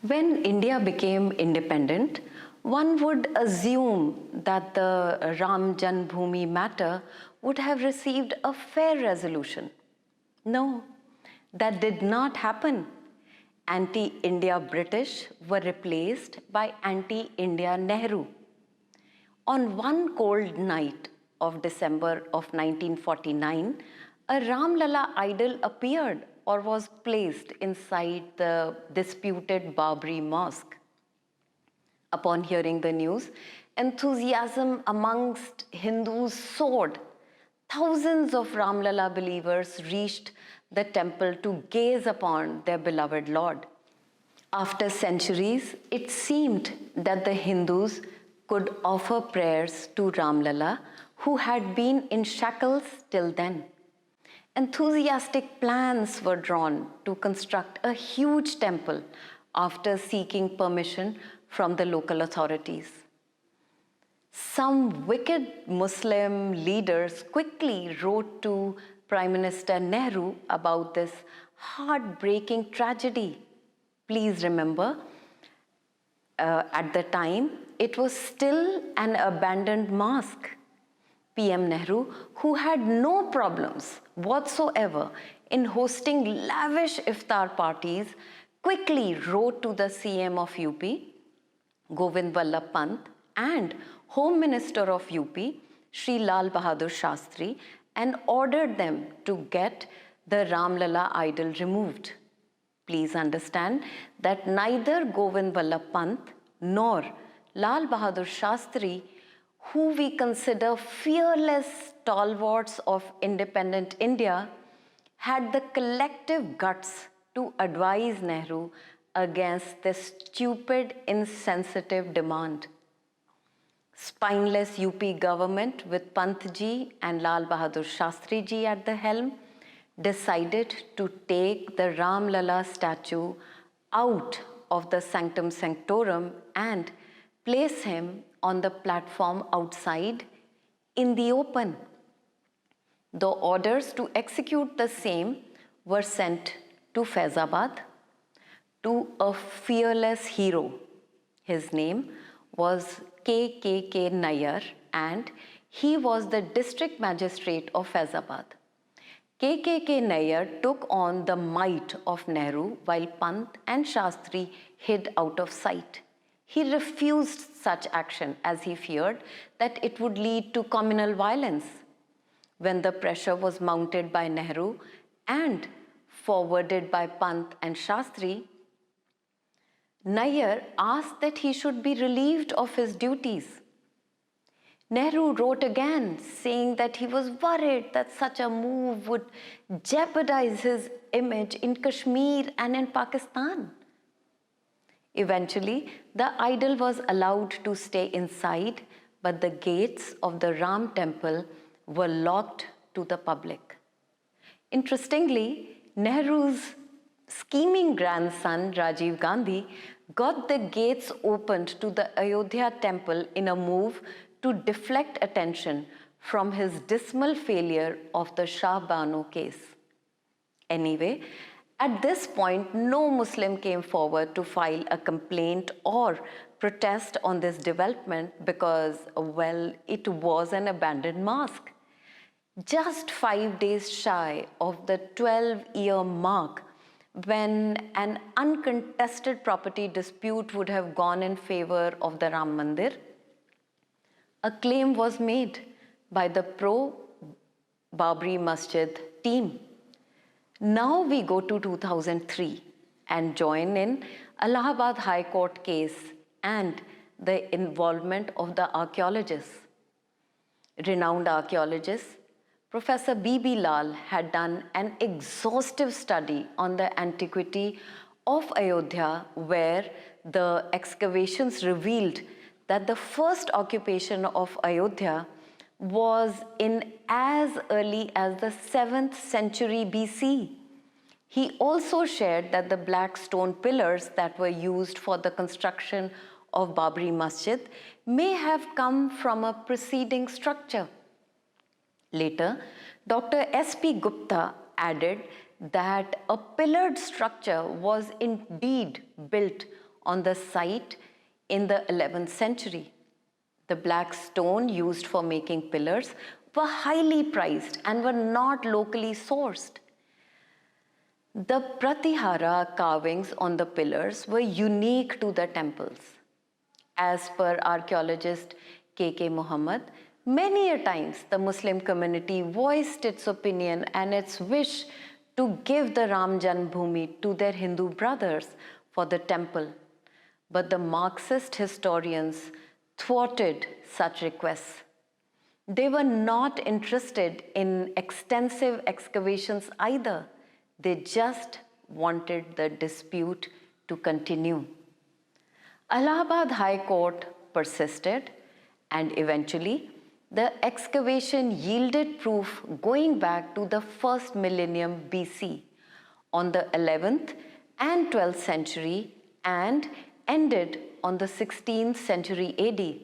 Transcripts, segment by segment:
When India became independent, one would assume that the Ram Janmabhoomi matter would have received a fair resolution. No, that did not happen. Anti-India British were replaced by anti-India Nehru. On one cold night of December of 1949, a Ram Lalla idol appeared or was placed inside the disputed Babri mosque. Upon hearing the news, enthusiasm amongst Hindus soared. Thousands of Ram Lalla believers reached the temple to gaze upon their beloved Lord. After centuries, it seemed that the Hindus could offer prayers to Ram Lalla, who had been in shackles till then. Enthusiastic plans were drawn to construct a huge temple after seeking permission from the local authorities. Some wicked Muslim leaders quickly wrote to Prime Minister Nehru about this heartbreaking tragedy. Please remember, at the time, it was still an abandoned mosque. PM Nehru, who had no problems whatsoever in hosting lavish iftar parties, quickly wrote to the CM of UP, Govind Vallabh Pant, and Home Minister of UP, Shri Lal Bahadur Shastri, and ordered them to get the Ram Lalla idol removed. Please understand that neither Govind Vallabh Pant nor Lal Bahadur Shastri, who we consider fearless stalwarts of independent India, had the collective guts to advise Nehru against this stupid, insensitive demand. Spineless UP government with Pant ji and Lal Bahadur Shastri ji at the helm decided to take the Ram Lalla statue out of the sanctum sanctorum and place him on the platform outside in the open. The orders to execute the same were sent to Faizabad to a fearless hero. His name was K. Nair, and he was the district magistrate of Faizabad. K. Nair took on the might of Nehru while Pant and Shastri hid out of sight. He refused such action as he feared that it would lead to communal violence. When the pressure was mounted by Nehru and forwarded by Pant and Shastri, Nair asked that he should be relieved of his duties. Nehru wrote again, saying that he was worried that such a move would jeopardize his image in Kashmir and in Pakistan. Eventually, the idol was allowed to stay inside, but the gates of the Ram temple were locked to the public. Interestingly, Nehru's scheming grandson, Rajiv Gandhi, got the gates opened to the Ayodhya temple in a move to deflect attention from his dismal failure of the Shah Bano case. Anyway, at this point, no Muslim came forward to file a complaint or protest on this development because, well, it was an abandoned mosque. Just 5 days shy of the 12-year mark, when an uncontested property dispute would have gone in favor of the Ram Mandir, a claim was made by the pro-Babri Masjid team. Now we go to 2003 and join in Allahabad High Court case and the involvement of the archaeologists. Renowned archaeologists, Professor B.B. Lal had done an exhaustive study on the antiquity of Ayodhya, where the excavations revealed that the first occupation of Ayodhya was in as early as the 7th century BC. He also shared that the black stone pillars that were used for the construction of Babri Masjid may have come from a preceding structure. Later, Dr. S.P. Gupta added that a pillared structure was indeed built on the site in the 11th century. The black stone used for making pillars were highly prized and were not locally sourced. The Pratihara carvings on the pillars were unique to the temples. As per archaeologist K.K. Muhammad, many a times the Muslim community voiced its opinion and its wish to give the Ram Janmabhoomi to their Hindu brothers for the temple. But the Marxist historians thwarted such requests. They were not interested in extensive excavations either. They just wanted the dispute to continue. Allahabad High Court persisted, and eventually the excavation yielded proof going back to the first millennium BC on the 11th and 12th century and ended on the 16th century AD.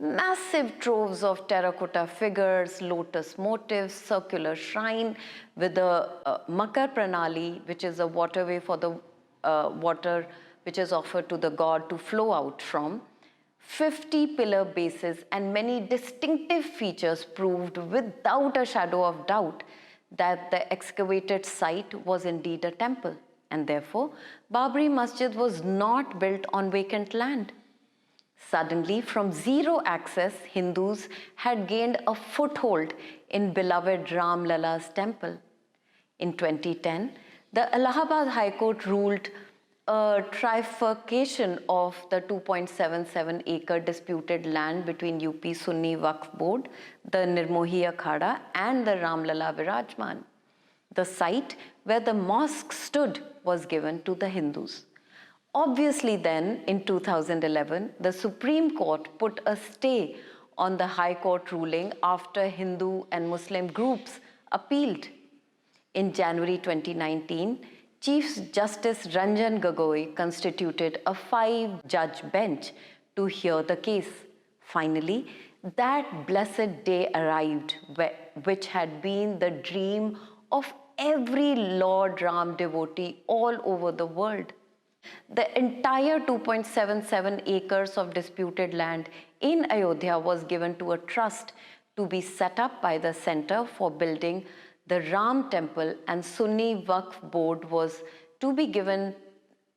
Massive troves of terracotta figures, lotus motifs, circular shrine with a Makar Pranali, which is a waterway for the water which is offered to the god to flow out from, 50 pillar bases and many distinctive features proved without a shadow of doubt that the excavated site was indeed a temple, and therefore Babri Masjid was not built on vacant land. Suddenly, from zero access, Hindus had gained a foothold in beloved Ram Lalla's temple. In 2010, the Allahabad High Court ruled a trifurcation of the 2.77 acre disputed land between UP Sunni Waqf Board, the Nirmohi Akhada and the Ram Lalla Virajman. The site where the mosque stood was given to the Hindus. Obviously then, in 2011, the Supreme Court put a stay on the High Court ruling after Hindu and Muslim groups appealed. In January 2019, Chief Justice Ranjan Gogoi constituted a 5-judge bench to hear the case. Finally, that blessed day arrived, which had been the dream of every Lord Ram devotee all over the world. The entire 2.77 acres of disputed land in Ayodhya was given to a trust to be set up by the Center for Building the Ram Temple, and Sunni Waqf Board was to be given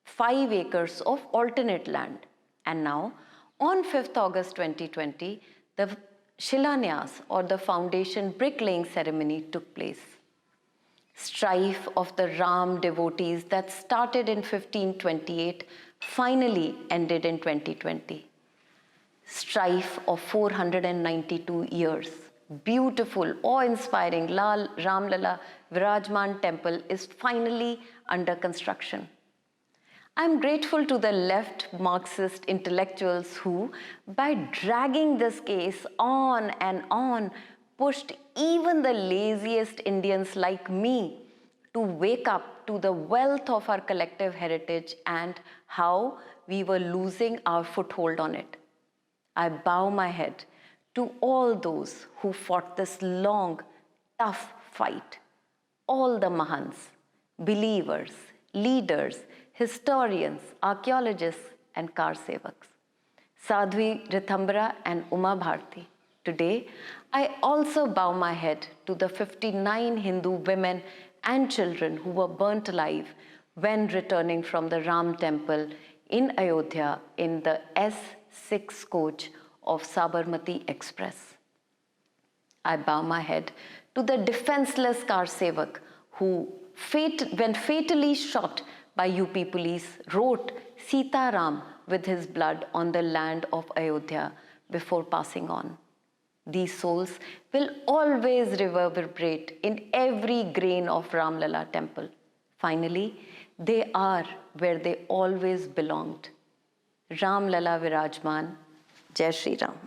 5 acres of alternate land. And now, on 5th August 2020, the Shilanyas or the foundation bricklaying ceremony took place. Strife of the Ram devotees that started in 1528 finally ended in 2020. Strife of 492 years. Beautiful, awe-inspiring Ram Lalla Virajman temple is finally under construction. I'm grateful to the left Marxist intellectuals who, by dragging this case on and on, pushed even the laziest Indians like me to wake up to the wealth of our collective heritage and how we were losing our foothold on it. I bow my head to all those who fought this long, tough fight, all the Mahants, believers, leaders, historians, archaeologists, and Karsevaks, Sadhvi Rithambara and Uma Bharti. Today, I also bow my head to the 59 Hindu women and children who were burnt alive when returning from the Ram temple in Ayodhya in the S6 coach of Sabarmati Express. I bow my head to the defenseless Karsevak who, when fatally shot by UP police, wrote Sita Ram with his blood on the land of Ayodhya before passing on. These souls will always reverberate in every grain of Ram Lalla temple. Finally, they are where they always belonged. Ram Lalla Virajman, Jai Shri Ram.